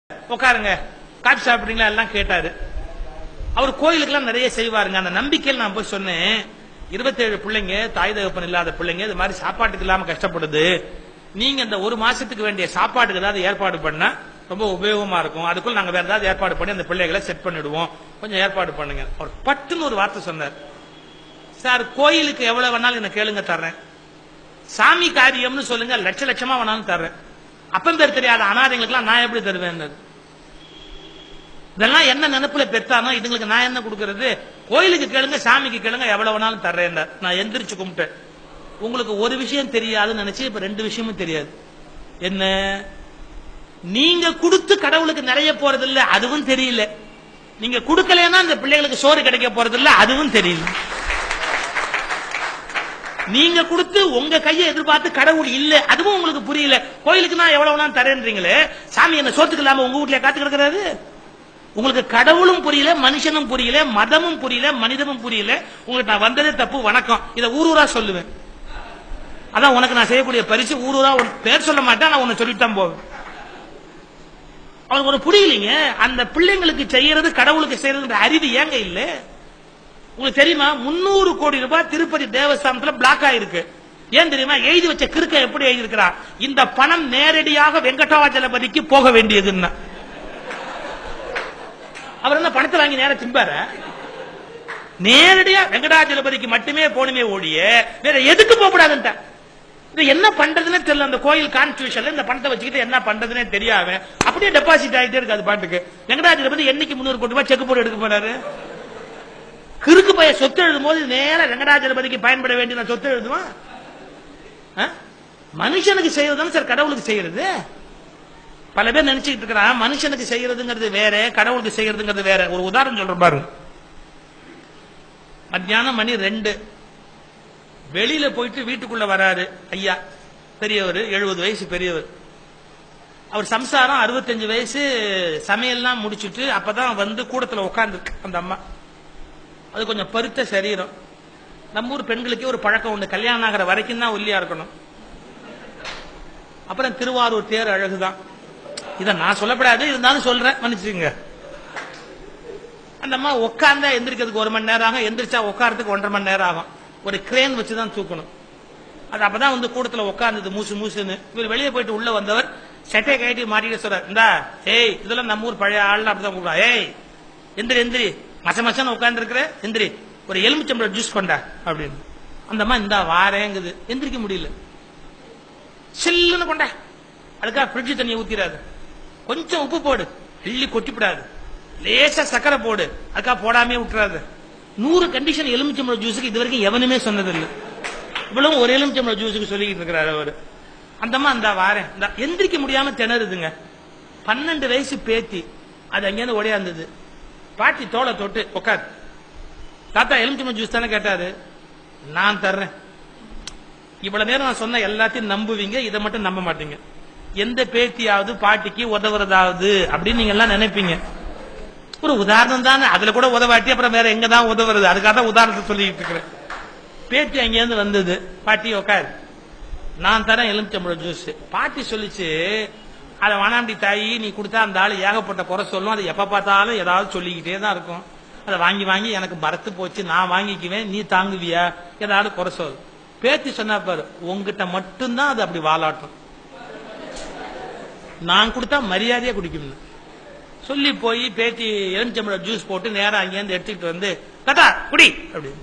உட்காருங்க, காப்பி சாப்பிடுறீங்களா எல்லாம் கேட்டாரு. அவர் கோயிலுக்கெல்லாம் நிறைய செய்வாருங்க. அந்த நம்பிக்கையில் நான் போய் சொன்னேன், 27 பிள்ளைங்க, தாய் தகப்பன் இல்லாத பிள்ளைங்க, இது மாதிரி சாப்பாட்டுக்கு இல்லாம கஷ்டப்படுது. நீங்க இந்த ஒரு மாசத்துக்கு வேண்டிய சாப்பாட்டுக்கு ஏதாவது ஏற்பாடு பண்ணா ரொம்ப உபயோகமா இருக்கும். அதுக்குள்ள நாங்க வேற ஏதாவது ஏற்பாடு பண்ணி அந்த பிள்ளைகளை செட் பண்ணிடுவோம், கொஞ்சம் ஏற்பாடு பண்ணுங்க. அவர் பட்டுன்னு ஒரு வார்த்தை சொன்னார், சார் கோயிலுக்கு எவ்வளவு வேணாலும் என்ன கேளுங்க தர்றேன், சாமி காரியம்னு சொல்லுங்க லட்ச லட்சமா வேணாலும் தர்றேன், அப்பம் பேர் தெரியாத அனாதைகளுக்கு நான் எப்படி தருவேன்? இதெல்லாம் என்ன நினைப்புல பெற்றானோ இதுங்களுக்கு நான் என்ன கொடுக்கறது? கோயிலுக்கு கேளுங்க, சாமிக்கு கேளுங்க, எவ்வளவு வேணாலும் தர்றேன். நான் எந்திரிச்சு கும்பிட்டேன். உங்களுக்கு ஒரு விஷயம் தெரியாதுன்னு நினைச்சு இப்ப 2 விஷயமும் தெரியாது. என்ன? நீங்க கொடுத்து கடவுளுக்கு நிறைய போறது இல்ல, அதுவும் தெரியல. நீங்க கொடுக்கலன்னா அந்த பிள்ளைகளுக்கு சோறு கிடைக்க போறது இல்ல, அதுவும் தெரியல. நீங்க கொடுத்து உங்க கையை எதிர்பார்த்து கடவுள் இல்ல, அதுவும் உங்களுக்கு புரியல. கோயிலுக்கு நான் எவ்வளவு வேணாலும் தரேன்றீங்களே, சாமி என்ன சோத்துக்கு இல்லாம உங்க வீட்டுல காத்து கிடக்கிறாரு. உங்களுக்கு கடவுளும் புரியல, மனுஷனும் புரியல, மதமும் புரியல, மனிதமும் புரியல. உங்களுக்கு நான் வந்ததே தப்பு, வணக்கம், இதை ஊரூரா சொல்லுவேன். அதான் உனக்கு நான் செய்யக்கூடிய பரிசு. ஊரூரா ஒரு பேர் சொல்ல மாட்டேன், நான் உன்னை சொல்லிட்டு தான் போவேன். அவனுக்கு ஒரு புரியலீங்க. அந்த பிள்ளைங்களுக்கு செய்யறது கடவுளுக்கு செய்யறது அறிவு ஏங்க இல்ல? உங்களுக்கு தெரியுமா, 300 கோடி ரூபாய் திருப்பதி தேவஸ்தானத்துல பிளாக் ஆயிருக்கு. ஏன் தெரியுமா? எழுதி வச்ச கிறுக்க எப்படி எழுதி இருக்கிறா, இந்த பணம் நேரடியாக வெங்கடாச்சலபதிக்கு போக வேண்டியதுன்னா. அவர் என்ன பணத்தை வாங்கி நேரம் திம்பார? நேரடியா வெங்கடாச்சலபதிக்கு மட்டுமே போனுமே ஓடிய வேற எதுக்கு போகக்கூடாதுன்ட்ட. இது என்ன பண்றதுன்னு தெரியல. அந்த கோயில் கான்ஸ்டிடியூஷன்ல இந்த பணத்தை வச்சுக்கிட்டு என்ன பண்றதுன்னே தெரியாம அப்படியே டெபாசிட் ஆகிட்டே இருக்கு அது பாட்டுக்கு. வெங்கடாச்சலபதி என்னைக்கு 300 கோடி ரூபாய் செக் போட்டு எடுக்க போறாரு? கிறுக்கு பைய சொத்து எழுதும் போது நேர வெங்கடாச்சலபதிக்கு பயன்பட வேண்டிய சொத்து எழுதுவான். மனுஷனுக்கு செய்யறதுன்னு சார் கடவுளுக்கு செய்யறது. பல பேர் நினைச்சுக்கிட்டு இருக்கிறான் மனுஷனுக்கு செய்யறதுங்கிறது வேற, கடவுளுக்கு செய்யறதுங்கிறது வேற. ஒரு உதாரணம் சொல்றேன் பாருங்க. மத்தியானம் மணி 2, வெளியில போயிட்டு வீட்டுக்குள்ள வராரு ஐயா, பெரியவர், 70 வயசு பெரியவர். அவர் சம்சாரம் 65 வயசு, சமையல்லாம் முடிச்சுட்டு அப்பதான் வந்து கூடத்துல உட்கார்ந்து அந்த அம்மா. அது கொஞ்சம் பருத்த சரீரம். நம்ம ஊர் பெண்களுக்கே ஒரு பழக்கம் உண்டு, கல்யாணம் ஆகிற வரைக்கும் தான் ஒல்லியா இருக்கணும். அப்புறம் திருவாரூர் தேர் அழகுதான். இத நான் சொல்லப்படாது, இருந்தாலும் சொல்றேன், மன்னிச்சுங்க. அந்த அம்மா உட்கார்ந்தா எந்திரிக்கிறதுக்கு 1 மணி நேரம் ஆகும், எந்திரிச்சா உட்காரத்துக்கு 1.5 மணி நேரம் ஆகும். ஒரு கிரேன் வச்சுதான் தூக்கணும். அது அப்பதான் வந்து கூடத்துல உட்கார்ந்தது மூசு மூசுன்னு. இவர் வெளியே போயிட்டு உள்ள வந்தவர் சட்டை கட்டி மாட்டிட்டு சொல்றாரு, இந்தா ஏய், இதெல்லாம் நம்ம ஊர் பழைய ஆள் அப்படிதான் கூப்பிடா, ஏய் எந்திரி எந்திரி, மச மசன்னு உட்கார்ந்து இருக்கிற, எந்திரி, ஒரு எலுமிச்சம்பழம் ஜூஸ் கொண்டா அப்படின்னு. அந்த அம்மா இந்தா வாரேங்குது, எந்திரிக்க முடியல. சில்லுன்னு கொண்டா, அதுக்காக ஃப்ரிட்ஜ் தண்ணியை ஊத்திராது, கொஞ்சம் உப்பு போடு, அள்ளி கொட்டிவிடாது, லேசா சக்கரை போடு, அதுக்காக போடாமே விட்டுறாது. 100 கண்டிஷன் எலுமிச்சம்பழம் ஜூஸுக்கு இது வரைக்கும் எவனுமே சொன்னதில்லை. இவ்வளவு ஒரு எலுமிச்சம்பழம் ஜூஸுக்கு சொல்லிக்கிட்டு இருக்கிறாரு அவரு. அந்தம்மா அந்த வாரேன், எந்திரிக்க முடியாம திணறுதுங்க. 12 வயசு பேத்தி, அது அங்கேருந்து ஓடியாந்தது. பாட்டி தோலை தொட்டு உட்காரு, தாத்தா எலுமிச்சம்பழம் ஜூஸ் தானே கேட்டாரு, நான் தர்றேன். இவ்வளவு நேரம் நான் சொன்ன எல்லாத்தையும் நம்புவீங்க, இதை மட்டும் நம்ப மாட்டீங்க. எந்த பேத்தியாவது பாட்டிக்கு உதவுறதாவது அப்படின்னு நீங்க எல்லாம் நினைப்பீங்க. ஒரு உதாரணம் தானே, அதுல கூட உதவாட்டி அப்புறம் வேற எங்க தான் உதவுறது, அதுக்காக தான் உதாரணத்தை சொல்லிட்டு இருக்கிறேன். பேத்தி அங்கேருந்து வந்தது, பாட்டி உட்காரு, நான் தரேன் எலுமிச்சம்பழம் ஜூஸ். பாட்டி சொல்லிச்சு, அதை வானாண்டி தாயி நீ கொடுத்தா அந்த ஆளு ஏகப்பட்ட குறை சொல்லும், அது எப்ப பார்த்தாலும் ஏதாவது சொல்லிக்கிட்டே தான் இருக்கும், அதை வாங்கி வாங்கி எனக்கு மறத்து போச்சு, நான் வாங்கிக்குவேன், நீ தாங்குவியா, ஏதாவது குறை சொல். பேத்தி சொன்னா பாரு, உங்ககிட்ட மட்டும்தான் அது அப்படி வாலாட்டும், நான் கொடுத்தா மரியாதையா குடிக்கும் சொல்லி போய் பேத்தி எலுமிச்சம்பழம் ஜூஸ் போட்டு நேரம் அங்கேருந்து எடுத்துக்கிட்டு வந்து, தாத்தா குடி அப்படின்னு.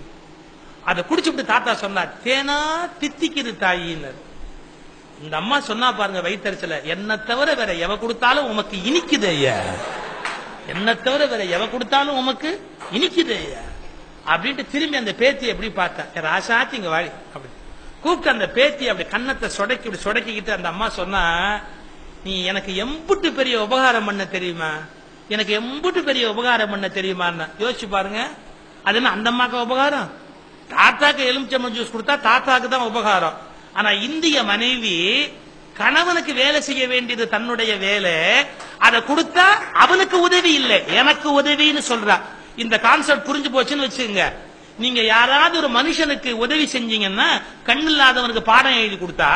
அதை குடிச்சுட்டு தாத்தா சொன்னார், தேனா தித்திக்குது தாயின்னு. இந்த அம்மா சொன்னா பாருங்க வயிற்றுல, என்ன தவிர வேற எவ கொடுத்தாலும் உமக்கு இனிக்குது ஐயா, என்ன தவிர வேற எவ கொடுத்தாலும் உமக்கு இனிக்குது ஐயா அப்படின்ட்டு திரும்பி அந்த பேத்தி எப்படி பார்த்தா, ராசாத்தி இங்க வாடி அப்படி கூப்பிட்டு அந்த பேத்தி அப்படி கன்னத்தை சொடக்கி சொடக்கிக்கிட்டு அந்த அம்மா சொன்னா, நீ எனக்கு எம்புட்டு பெரிய உபகாரம் பண்ண தெரியுமா, எனக்கு எம்புட்டு பெரிய உபகாரம் பண்ண தெரியுமான்னு யோசிச்சு பாருங்க. அது என்ன அந்த அம்மாக்கு உபகாரம்? தாத்தாக்கு எலுமிச்சம்பழம் ஜூஸ் கொடுத்தா தாத்தாக்கு தான் உபகாரம். ஆனா இந்திய மனைவி கணவனுக்கு வேலை செய்ய வேண்டியது தன்னுடைய வேலை, அதை கொடுத்தா அவனுக்கு உதவி இல்லை எனக்கு உதவின்னு சொல்றா. இந்த கான்செப்ட் புரிஞ்சு போச்சுன்னு வச்சுங்க. நீங்க யாராவது ஒரு மனுஷனுக்கு உதவி செஞ்சீங்கன்னா, கண் இல்லாதவனுக்கு பாடம் எழுதி கொடுத்தா,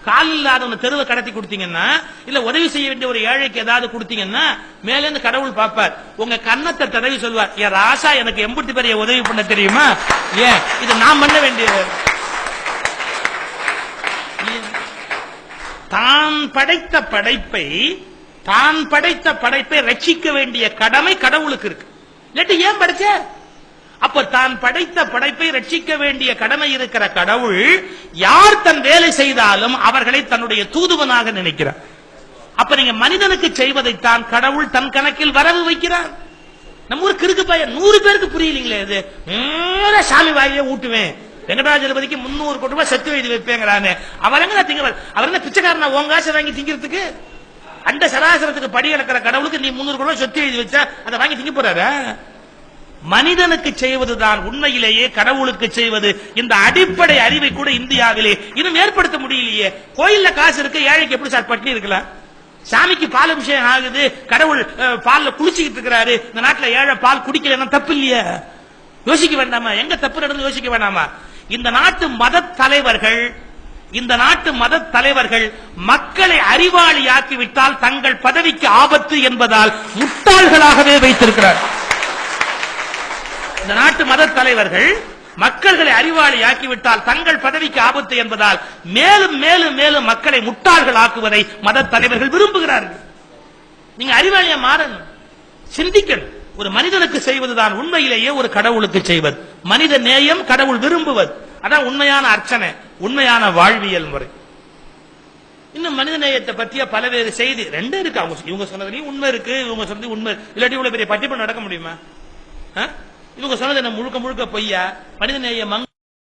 கால் இல்லாதவன் தெருவை கடத்தி கொடுத்தீங்கன்னா, இல்ல உதவி செய்ய வேண்டிய ஒரு ஏழைக்கு ஏதாவது கொடுத்தீங்கன்னா, மேல இருந்து கடவுள் பார்ப்பார். உங்க கன்னத்தை தடவி சொல்வார், ஏன் ராசா எனக்கு எம்புட்டி பெரிய உதவி பண்ண தெரியுமா? ஏன் இது நான் பண்ண வேண்டியது? தான் படைத்த படைப்பை ரட்சிக்க வேண்டிய கடமை கடவுளுக்கு இருக்கு. இல்லாட்டி ஏன் படைச்ச? அப்ப தான் படைத்த படைப்பை ரட்சிக்க வேண்டிய கடமை இருக்கிற கடவுள் யார் தன் வேலை செய்தாலும் அவர்களை தன்னுடைய தூதுவனாக நினைக்கிறார். அப்ப நீங்க மனிதனுக்கு செய்வதைத்தான் கடவுள் தன் கணக்கில் வரவு வைக்கிறார். நம்ம ஊர் கிறுக்கு பையன் 100 பேருக்கு புரியலீங்களே, இது சாமி வாயிலே ஊட்டுவேன், வெங்கடாஜலபதிக்கு 300 கோடி ரூபாய் செத்து எழுதி வைப்பேங்கிறானே, அவர் என்ன பிச்சைக்காரனா உங்காசை வாங்கி திங்கிறதுக்கு? அந்த சராசரத்துக்கு படி கிடக்கிற கடவுளுக்கு நீ 300 கோடி ரூபாய் சொத்து எழுதி வச்சா அதை வாங்கி திங்க போறாரா? மனிதனுக்கு செய்வதுதான் உண்மையிலேயே கடவுளுக்கு செய்வது. இந்த அடிப்படை அறிவை கூட இந்தியாவிலே இன்னும் ஏற்படுத்த முடியலையே. கோயில்ல காசு இருக்கு, ஏழைக்கு எப்படி சார் பட்டினி இருக்கலாம்? சாமிக்கு பால் அபிஷேகம் ஆகுது, கடவுள் பால்ல குளிச்சுக்கிட்டு இருக்கிறாரு, இந்த நாட்டில் ஏழை பால் குடிக்கலன்னா தப்பு இல்லையா? யோசிக்க வேண்டாமா? எங்க தப்பு நடந்து யோசிக்க வேண்டாமா? இந்த நாட்டு மத தலைவர்கள் மக்களை அறிவாளியாக்கிவிட்டால் தங்கள் பதவிக்கு ஆபத்து என்பதால் முட்டாள்களாகவே வைத்திருக்கிறார். இந்த நாட்டு மத தலைவர்கள் மக்களை அறிவாளியாக்கிவிட்டால் தங்கள் பதவிக்கு ஆபத்து என்பதால் மேலும் மேலும் மேலும் மக்களை முட்டாள்கள் ஆக்குவதை மத தலைவர்கள் விரும்புகிறார்கள். நீங்க அறிவாளியா மாறணும், சிந்திக்கணும். ஒரு மனிதனுக்கு செய்வதுதான் உண்மையிலேயே ஒரு கடவுளுக்கு செய்வது. மனித நேயம் கடவுள் விரும்புவது. அதான் உண்மையான அர்ச்சனை, உண்மையான வாழ்வியல் முறை. இன்னும் மனித நேயத்தை பற்றிய பல்வேறு செய்தி ரெண்டு இருக்கு. இவங்க சொன்னதுலயும் உண்மை இருக்கு, இவங்க சொன்னது உண்மை இல்லாட்டி இவ்வளவு பெரிய பட்டியல் நடக்க முடியுமா? இவங்க சொன்னது என்ன முழுக்க முழுக்க பொய்யா? மனித நேயம்